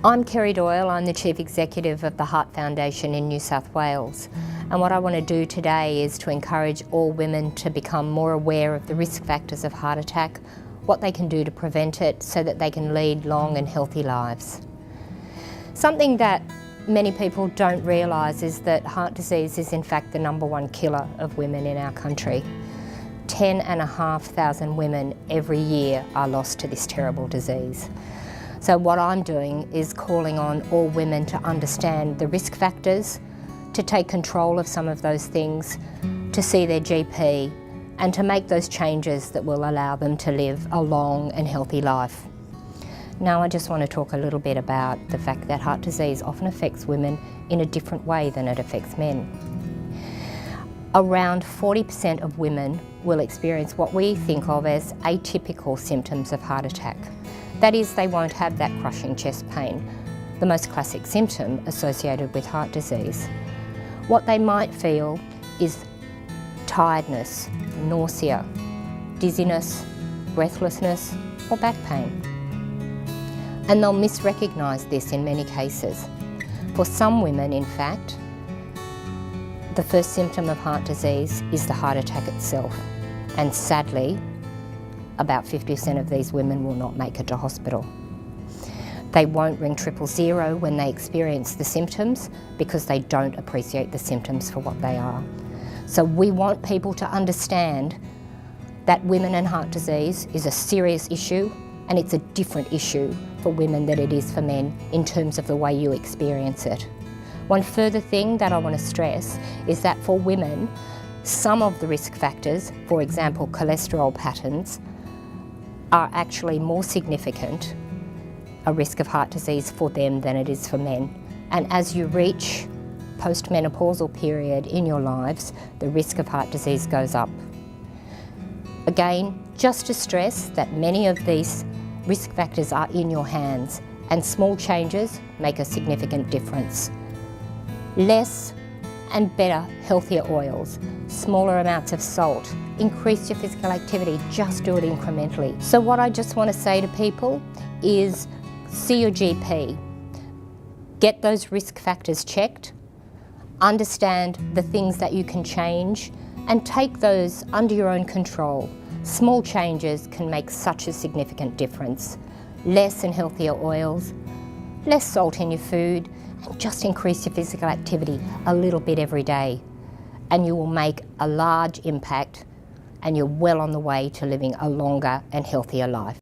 I'm Kerry Doyle, I'm the Chief Executive of the Heart Foundation in New South Wales, and what I want to do today is to encourage all women to become more aware of the risk factors of heart attack, what they can do to prevent it so that they can lead long and healthy lives. Something that many people don't realise is that heart disease is in fact the #1 killer of women in our country. 10,500 women every year are lost to this terrible disease. So what I'm doing is calling on all women to understand the risk factors, to take control of some of those things, to see their GP, and to make those changes that will allow them to live a long and healthy life. Now I just want to talk a little bit about the fact that heart disease often affects women in a different way than it affects men. Around 40% of women will experience what we think of as atypical symptoms of heart attack. That is, they won't have that crushing chest pain, the most classic symptom associated with heart disease. What they might feel is tiredness, nausea, dizziness, breathlessness, or back pain. And they'll misrecognise this in many cases. For some women, in fact, the first symptom of heart disease is the heart attack itself. And sadly, about 50% of these women will not make it to hospital. They won't ring 000 when they experience the symptoms because they don't appreciate the symptoms for what they are. So we want people to understand that women and heart disease is a serious issue, and it's a different issue for women than it is for men in terms of the way you experience it. One further thing that I want to stress is that for women, some of the risk factors, for example cholesterol patterns, are actually more significant a risk of heart disease for them than it is for men. And as you reach postmenopausal period in your lives, the risk of heart disease goes up. Again, just to stress that many of these risk factors are in your hands, and small changes make a significant difference. Less and better, healthier oils, smaller amounts of salt, increase your physical activity, just do it incrementally. So what I just want to say to people is see your GP, get those risk factors checked, understand the things that you can change, and take those under your own control. Small changes can make such a significant difference. Less and healthier oils, less salt in your food, and just increase your physical activity a little bit every day. And you will make a large impact, and you're well on the way to living a longer and healthier life.